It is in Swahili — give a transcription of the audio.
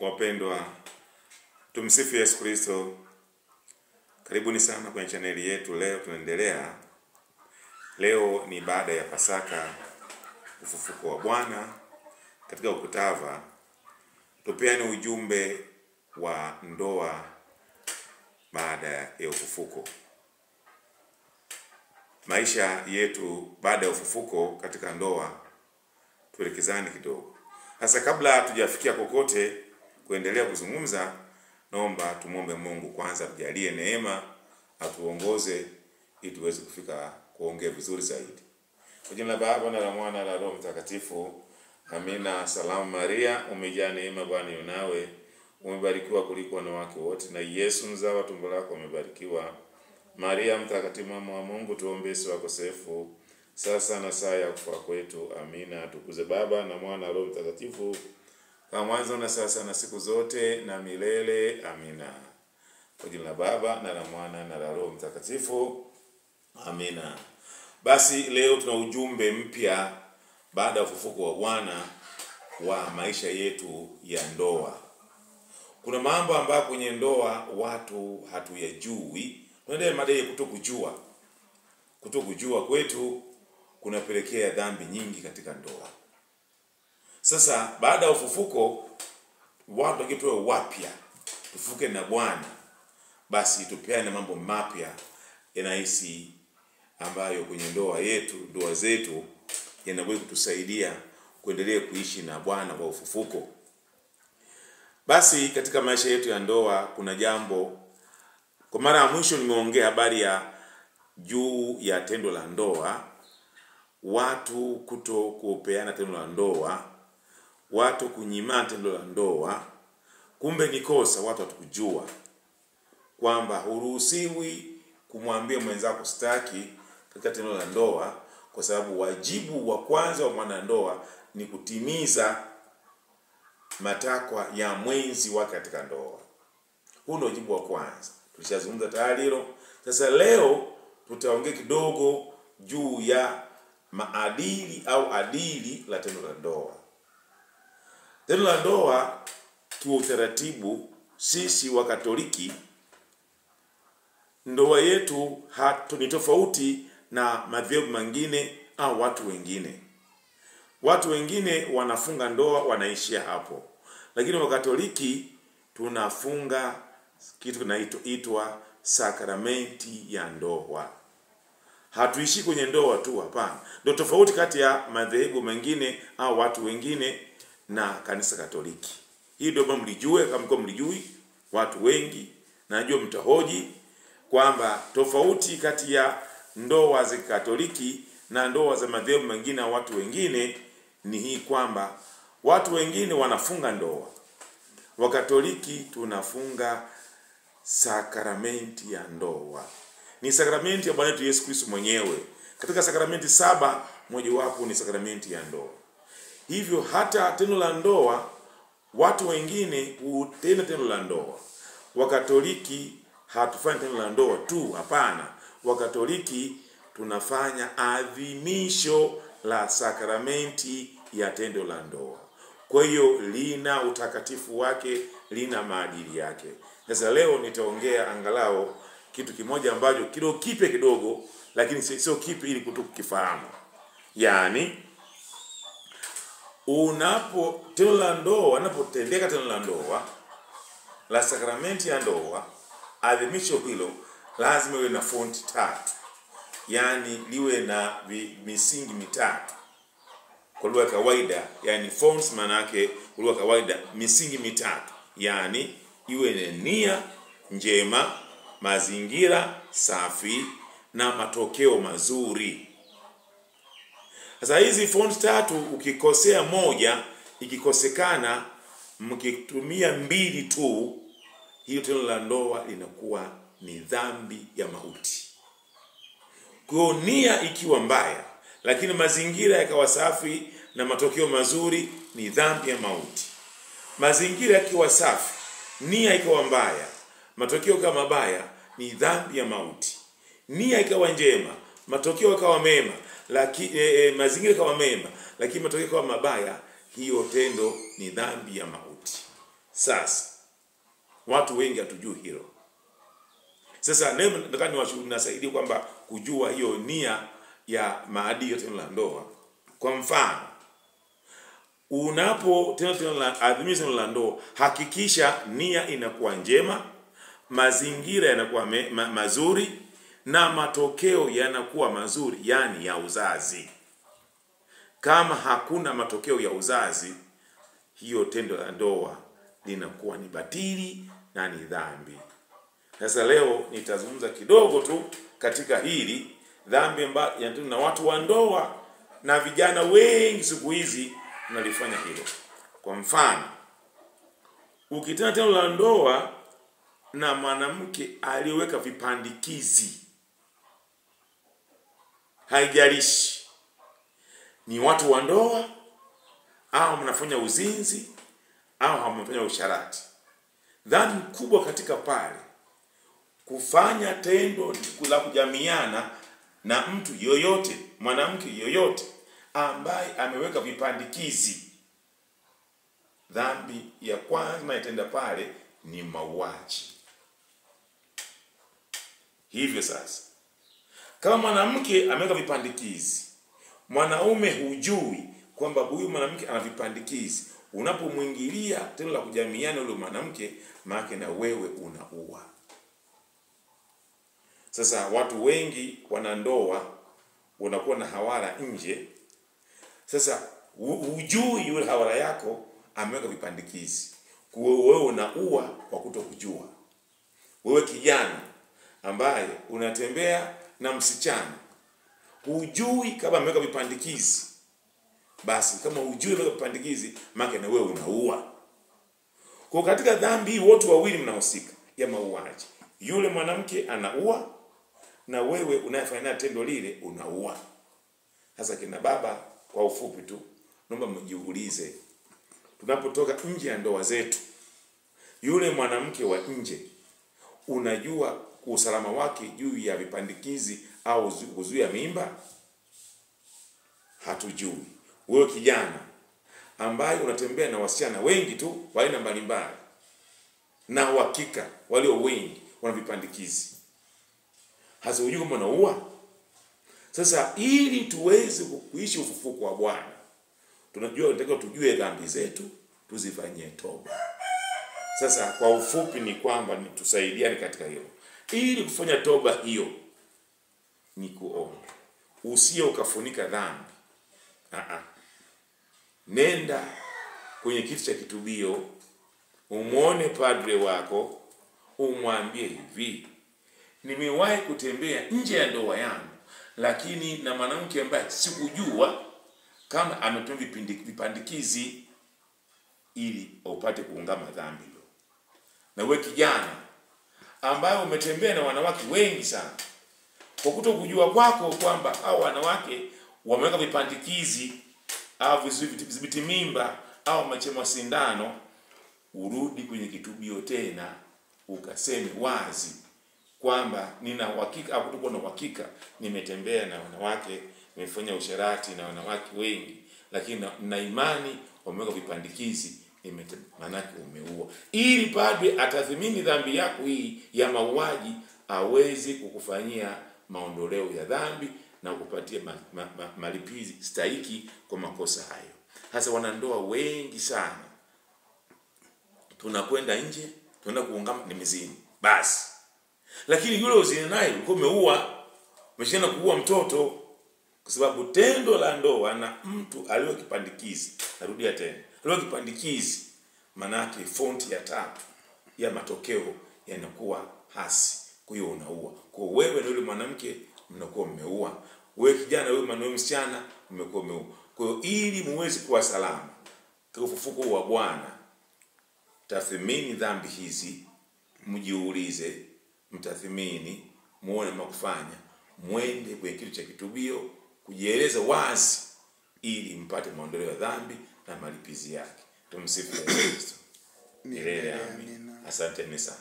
Wapendwa, tumsifu Yesu Kristo. Karibuni sana kwenye chaneli yetu. Leo tunaendelea. Leo ni baada ya Pasaka, ufufuko wa Bwana. Katika ukutava tupeane ujumbe wa ndoa baada ya ufufuko. Maisha yetu baada ya ufufuko katika ndoa, tuelekezane kidogo. Sasa kabla hatujafikia kokote kuendelea kuzungumza, naomba tumuombe Mungu kwanza tujalie neema, atuongoze ili tuweze kufika kuongea vizuri zaidi. Kwa jina la Baba na la Mwana na la Roho Mtakatifu. Amina. Salamu Maria, umejaa neema, Bwana yu nawe, umebarikiwa kuliko wanawake wote, na Yesu mzao wa tumbo lako umebarikiwa. Maria mtakatifu, mama wa Mungu, tuombee sisi wakosefu, sasa na saa ya kufa kwetu. Amina. Tukuze Baba na Mwana na Roho Mtakatifu, kama mwanzo na sasa na siku zote na milele. Amina. Kwa jina la Baba na la Mwana na la Roho Mtakatifu. Amina. Basi leo tuna ujumbe mpya baada ya ufufuko wa Bwana wa maisha yetu ya ndoa. Kuna mambo ambayo kwenye ndoa watu hatuyajui. Tunaendelea madai kutokujua. Kutokujua kwetu kunapelekea dhambi nyingi katika ndoa. Sasa baada ya ufufuko watu wakitoe wapya, tufuke na Bwana, basi tupeane mambo mapya yanahisi ambayo kwenye ndoa zetu yanaweza kutusaidia kuendelea kuishi na Bwana kwa ufufuko. Basi katika maisha yetu ya ndoa kuna jambo, kwa mara ya mwisho nimeongea habari ya juu ya tendo la ndoa, watu kutokupeana tendo la ndoa, watu kunyima tendo la ndoa. Kumbe ni kosa, watu hatukujua kwamba huruhusiwi kumwambia mwenzako sitaki katika tendo la ndoa, kwa sababu wajibu wa kwanza wa mwanandoa ni kutimiza matakwa ya mwenzi wake katika ndoa. Huu ndio wajibu wa kwanza. Tulishazungumza tayari hilo. Sasa leo tutaongea kidogo juu ya maadili au adili la tendo la ndoa. Tendo la ndoa kwa utaratibu, sisi wa Katoliki, ndoa yetu ni tofauti na madhehebu mengine au watu wengine. Watu wengine wanafunga ndoa wanaishia hapo, lakini wa Katoliki tunafunga kitu kinaitwa sakramenti ya ndoa. Hatuishi kwenye ndoa tu, hapana. Ndio tofauti kati ya madhehebu mengine au watu wengine na kanisa Katoliki. Hii ndio mambo mlijue, kama mko mlijui, watu wengi najua mtahoji kwamba tofauti kati ya ndoa za Katoliki na ndoa za madhehebu mengine au watu wengine ni hii, kwamba watu wengine wanafunga ndoa. Wakatoliki tunafunga sakramenti ya ndoa. Ni sakramenti ya Bwana wetu Yesu Kristo mwenyewe. Katika sakramenti 7 mojawapo ni sakramenti ya ndoa. Hivyo hata tendo la ndoa watu wengine hutenda tendo la ndoa. Wakatoliki hatufanyi tendo la ndoa tu, hapana. Wakatoliki tunafanya adhimisho la sakramenti ya tendo la ndoa. Kwa hiyo lina utakatifu wake, lina maadili yake. Sasa leo nitaongea angalau kitu kimoja ambacho kidogo kipe kidogo, lakini sio kipi ili kutokukifahamu. Yaani unapotendeka tendo la ndoa la sakramenti ya ndoa, adhimisho hilo lazima liwe na fonti 3. Yaani liwe na misingi mitatu. Kwa lugha kawaida, yani fonts maana yake kwa lugha kawaida misingi mitatu. Yaani iwe na nia njema, mazingira safi na matokeo mazuri. Sasa hizi fonts 3 ukikosea moja, ikikosekana mkitumia 2 tu, hiyo tendo la ndoa linakuwa ni dhambi ya mauti. Kwa nia ikiwa mbaya lakini mazingira yakawa safi na matokeo mazuri, ni dhambi ya mauti. Mazingira yakiwa safi, nia ikawa mbaya, matokeo kama mabaya, ni dhambi ya mauti. Nia ikawa njema, matokeo yakawa mema, lakini mazingira yakawa mema, lakini matokeo kama mabaya, hiyo tendo ni dhambi ya mauti. Sasa watu wengi hatujui hilo. Sasa leo nataka niwasaidie kwamba kujua hiyo nia ya maadili ya tendo la ndoa. Kwa mfano, unapo adhimisha tendo la ndoa, hakikisha nia inakuwa njema, mazingira yanakuwa mazuri na matokeo yanakuwa mazuri, yani ya uzazi. Kama hakuna matokeo ya uzazi, hiyo tendo la ndoa linakuwa ni batili na ni dhambi. Sasa leo nitazungumza kidogo tu katika hili dhambi ambayo na watu wa ndoa na vijana wengi siku hizi nalifanya hilo. Kwa mfano, ukitenda tendo la ndoa na mwanamke aliyeweka vipandikizi, haijalishi ni watu wa ndoa au mnafanya uzinzi au mnafanya usharati, dhambi kubwa katika pale kufanya tendo la kujamiana na mtu yoyote, mwanamke yoyote ambaye ameweka vipandikizi. Dhambi ya kwanza itenda pale ni mauaji. Hivyo sasa, kama mwanamke ameweka vipandikizi, mwanaume hujui kwamba huyu mwanamke ana vipandikizi, unapomwingilia tendo la kujamiana yule mwanamke, maana na wewe unaua. Sasa watu wengi wanandoa wanakuwa na hawara nje. Sasa hujui yule hawara yako ameweka vipandikizi, kwa wewe unaua kwa kutokujua. Wewe kijana ambaye unatembea na msichana, hujui kama ameweka vipandikizi, basi kama hujui ameweka vipandikizi, maana na wewe unaua. Kwa katika dhambi wote wawili mnahusika ya mauaji. Yule mwanamke anaua na wewe unayefanya tendo lile unaua. Sasa kina baba, kwa ufupi tu, naomba mjiulize, tunapotoka nje ya ndoa zetu, yule mwanamke wa nje, unajua usalama wake juu ya vipandikizi au kuzuia mimba? Hatujui. Wewe kijana ambaye unatembea na wasichana wengi tu wa aina mbalimbali, na uhakika walio wengi wana vipandikizi, hasa hujui kama unaua? Sasa ili tuweze kuishi ufufuko wa Bwana, tunataka tujue dhambi zetu, tuzifanyie toba. Sasa kwa ufupi ni kwamba tusaidiane katika hilo. Ili kufanya toba hiyo ni kuomba. Usije ukafunika dhambi. Nenda kwenye kiti cha kitubio, umuone padre wako, umwambie hivi: nimewahi kutembea nje ya ndoa yangu, lakini na mwanamke ambaye sikujua kama ametumia vipandikizi, ili upate kuungama dhambi hiyo. Na wewe kijana ambaye umetembea na wanawake wengi sana, kwa kutokujua kwako kwamba hao wanawake wameweka vipandikizi au vizibiti mimba au machema sindano, urudi kwenye kitubio tena ukaseme wazi kwamba nina uhakika au kutokuwa na uhakika, nimetembea na wanawake, nimefanya usharati na wanawake wengi, lakini na imani wameweka vipandikizi, manake umeua. Ili padre atathmini dhambi yako hii ya mauaji, aweze kukufanyia maondoleo ya dhambi na kukupatia malipizi stahiki kwa makosa hayo. Hasa wanandoa wengi sana tunakwenda nje, tunaenda kuungama ni mizini basi, lakini yule uzini naye ulikuwa umeua, umeshaenda kuua mtoto. Kwa sababu tendo la ndoa na mtu aliyo kipandikizi, narudia tena, aliyo kipandikizi, manake fonti ya tatu ya matokeo yanakuwa hasi, kwa hiyo unaua. Kwa wewe na yule mwanamke mnakuwa mmeua. Wewe kijana, wewe mwanaume, msichana, mmekuwa mmeua. Kwa hiyo ili muweze kuwa salama kwa ufufuko wa Bwana, tathmini dhambi hizi, mjiulize, mtathmini, muone makufanya, mwende kwenye kiti cha kitubio kujieleza wazi, ili mpate maondoleo ya dhambi na malipizi yake. Tumsifu Yesu Kristo. Milele amina. Asante sana.